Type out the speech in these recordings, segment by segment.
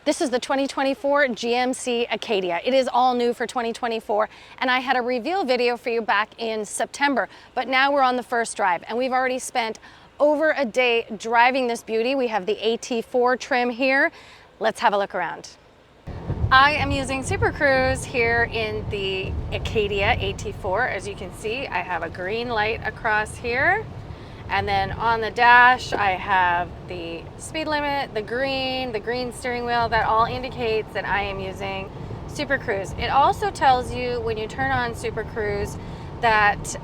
This is the 2024 GMC Acadia. It is all new for 2024, and I had a reveal video for you back in September, but now we're on the first drive, and we've already spent over a day driving this beauty. We have the AT4 trim here. Let's have a look around. I am using Super Cruise here in the Acadia AT4. As you can see, I have a green light across here. And then on the dash, I have the speed limit, the green steering wheel. That all indicates that I am using Super Cruise. It also tells you when you turn on Super Cruise that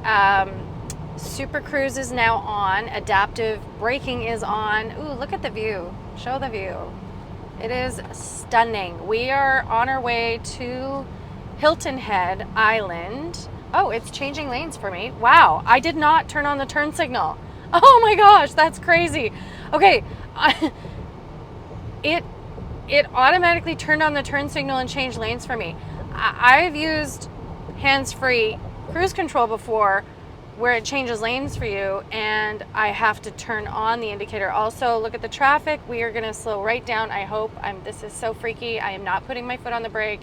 Super Cruise is now on, adaptive braking is on. Ooh, look at the view, show the view. It is stunning. We are on our way to Hilton Head Island. Oh, it's changing lanes for me. Wow, I did not turn on the turn signal. Oh my gosh, that's crazy. Okay, it automatically turned on the turn signal and changed lanes for me. I've used hands-free cruise control before where it changes lanes for you, and I have to turn on the indicator. Also, look at the traffic. We are gonna slow right down, I hope. This is so freaky. I am not putting my foot on the brake,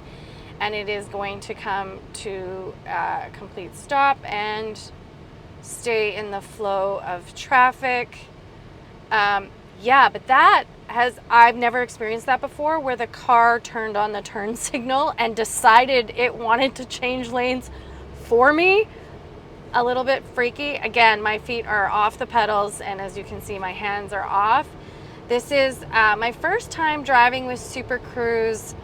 and it is going to come to a complete stop and stay in the flow of traffic. Yeah, but I've never experienced that before, where the car turned on the turn signal and decided it wanted to change lanes for me. A little bit freaky. Again, my feet are off the pedals, and as you can see, my hands are off. This is my first time driving with Super Cruise.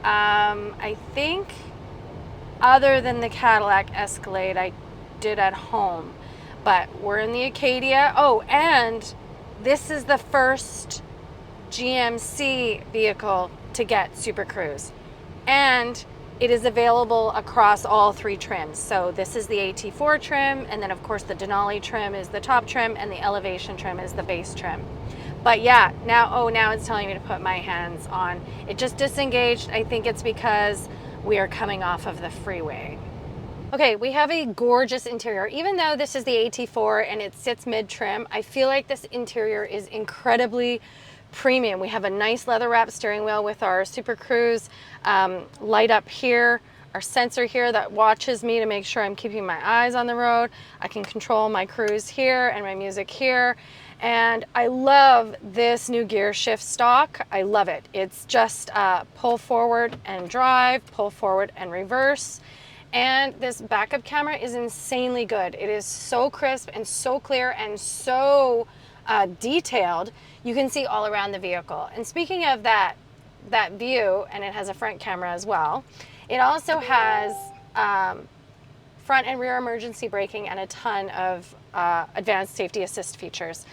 I think other than the Cadillac Escalade I did at home, but we're in the Acadia. Oh, and this is the first GMC vehicle to get Super Cruise, and it is available across all three trims. So this is the AT4 trim, and then of course the Denali trim is the top trim, and the Elevation trim is the base trim. But yeah, now it's telling me to put my hands on. It just disengaged. I think it's because we are coming off of the freeway. Okay, we have a gorgeous interior. Even though this is the AT4 and it sits mid-trim, I feel like this interior is incredibly premium. We have a nice leather wrap steering wheel with our Super Cruise light up here, our sensor here that watches me to make sure I'm keeping my eyes on the road. I can control my cruise here and my music here. And I love this new gear shift stock. I love it. It's just pull forward and drive, pull forward and reverse. And this backup camera is insanely good. It is so crisp and so clear and so detailed. You can see all around the vehicle. And speaking of that view, and it has a front camera as well, it also has front and rear emergency braking and a ton of advanced safety assist features.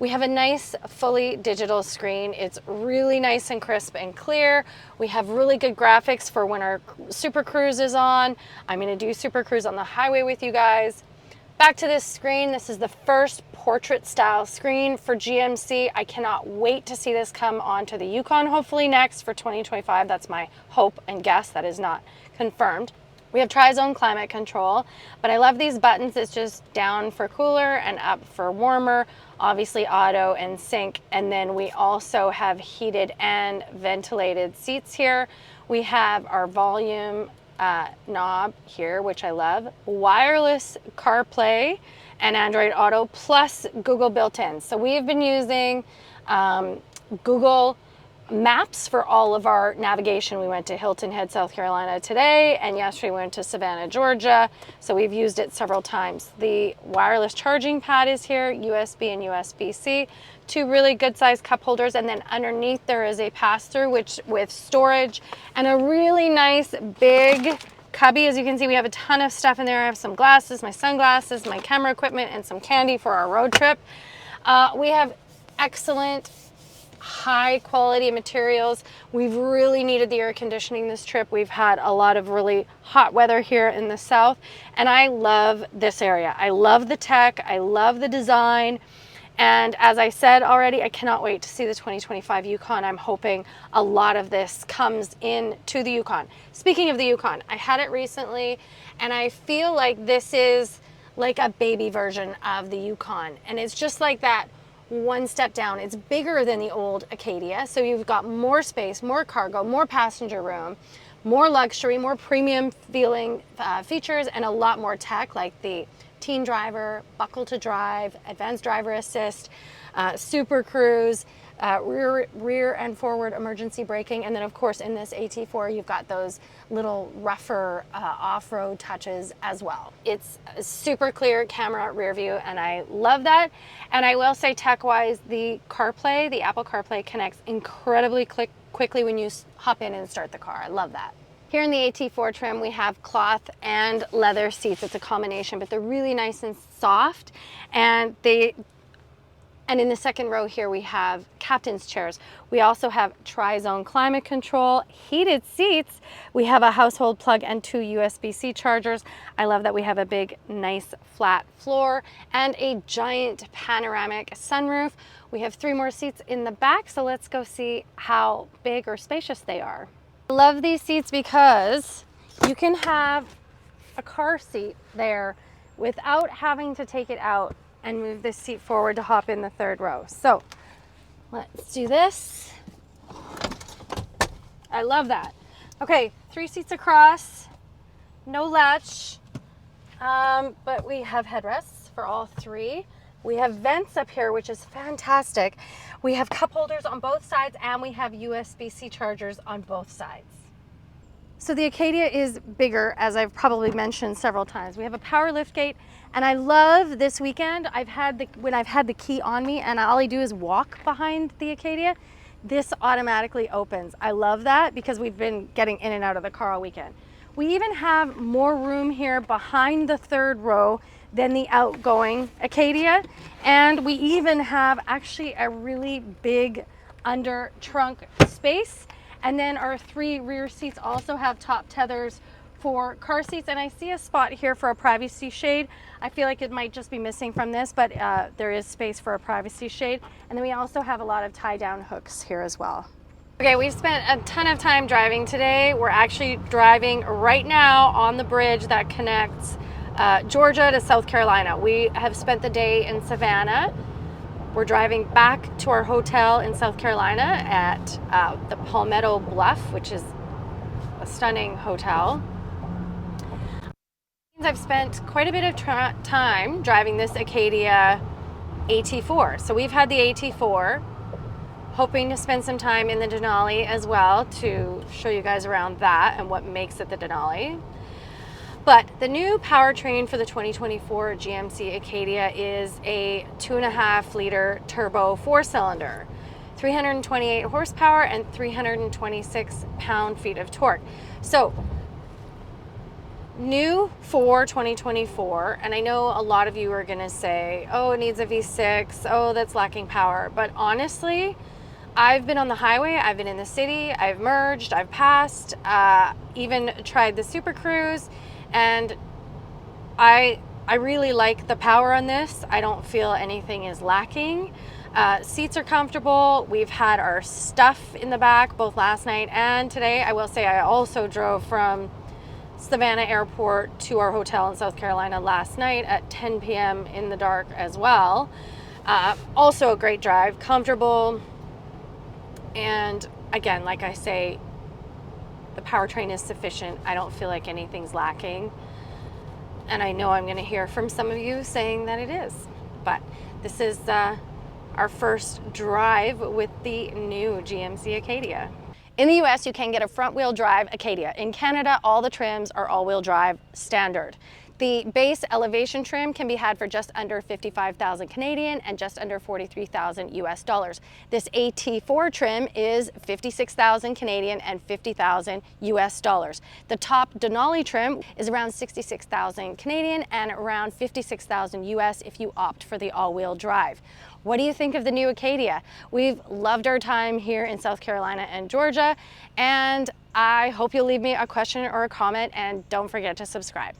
We have a nice fully digital screen. It's really nice and crisp and clear. We have really good graphics for when our Super Cruise is on. I'm gonna do Super Cruise on the highway with you guys. Back to this screen. This is the first portrait style screen for GMC. I cannot wait to see this come onto the Yukon, hopefully next for 2025. That's my hope and guess. That is not confirmed. We have tri-zone climate control, but I love these buttons. It's just down for cooler and up for warmer, obviously auto and sync. And then we also have heated and ventilated seats here. We have our volume knob here, which I love, wireless CarPlay and Android Auto plus Google built-in. So we've been using Google Maps for all of our navigation. We went to Hilton Head, South Carolina today, and yesterday we went to Savannah, Georgia. So we've used it several times. The wireless charging pad is here, USB and USB-C, two really good sized cup holders, and then underneath there is a pass-through with storage and a really nice big cubby. As you can see, we have a ton of stuff in there. I have some glasses, my sunglasses, my camera equipment, and some candy for our road trip. We have excellent high quality materials. We've really needed the air conditioning this trip. We've had a lot of really hot weather here in the south, and I love this area. I love the tech, I love the design, and as I said already, I cannot wait to see the 2025 Yukon. I'm hoping a lot of this comes in to the Yukon. Speaking of the Yukon, I had it recently, and I feel like this is like a baby version of the Yukon, and it's just like that one step down. It's bigger than the old Acadia, so you've got more space, more cargo, more passenger room, more luxury, more premium feeling features, and a lot more tech like the teen driver, buckle to drive, advanced driver assist, super cruise, rear and forward emergency braking, and then of course in this AT4 you've got those little rougher off-road touches as well. It's a super clear camera rear view, and I love that. And I will say, tech-wise, the CarPlay, the Apple CarPlay, connects incredibly quickly when you hop in and start the car. I love that. Here in the AT4 trim, we have cloth and leather seats. It's a combination, but they're really nice and soft, and in the second row here, we have captain's chairs. We also have tri-zone climate control, heated seats. We have a household plug and 2 USB-C chargers. I love that we have a big, nice, flat floor and a giant panoramic sunroof. We have 3 more seats in the back, so let's go see how big or spacious they are. I love these seats because you can have a car seat there without having to take it out and move this seat forward to hop in the third row. So let's do this. I love that. Okay, 3 seats across, no latch, but we have headrests for all 3. We have vents up here, which is fantastic. We have cup holders on both sides, and we have USB-C chargers on both sides. So the Acadia is bigger, as I've probably mentioned several times. We have a power liftgate, and I love this weekend, when I've had the key on me and all I do is walk behind the Acadia, this automatically opens. I love that because we've been getting in and out of the car all weekend. We even have more room here behind the third row than the outgoing Acadia, and we even have actually a really big under trunk space. And then our 3 rear seats also have top tethers for car seats, and I see a spot here for a privacy shade. I feel like it might just be missing from this, but there is space for a privacy shade. And then we also have a lot of tie-down hooks here as well. Okay, we've spent a ton of time driving today. We're actually driving right now on the bridge that connects Georgia to South Carolina. We have spent the day in Savannah. We're driving back to our hotel in South Carolina at the Palmetto Bluff, which is a stunning hotel. I've spent quite a bit of time driving this Acadia AT4. So we've had the AT4, hoping to spend some time in the Denali as well to show you guys around that and what makes it the Denali. But the new powertrain for the 2024 GMC Acadia is a 2.5 liter turbo 4-cylinder, 328 horsepower and 326 pound-feet of torque. So new for 2024, and I know a lot of you are gonna say, oh, it needs a V6, oh, that's lacking power. But honestly, I've been on the highway, I've been in the city, I've merged, I've passed, even tried the Super Cruise, and I really like the power on this. I don't feel anything is lacking. Seats are comfortable. We've had our stuff in the back both last night and today. I will say I also drove from Savannah Airport to our hotel in South Carolina last night at 10 p.m. in the dark as well. Also a great drive, comfortable, and again, like I say, the powertrain is sufficient. I don't feel like anything's lacking. And I know I'm going to hear from some of you saying that it is. But this is our first drive with the new GMC Acadia. In the US, you can get a front-wheel drive Acadia. In Canada, all the trims are all-wheel drive standard. The base elevation trim can be had for just under 55,000 Canadian and just under 43,000 US dollars. This AT4 trim is 56,000 Canadian and 50,000 US dollars. The top Denali trim is around 66,000 Canadian and around 56,000 US if you opt for the all-wheel drive. What do you think of the new Acadia? We've loved our time here in South Carolina and Georgia, and I hope you'll leave me a question or a comment, and don't forget to subscribe.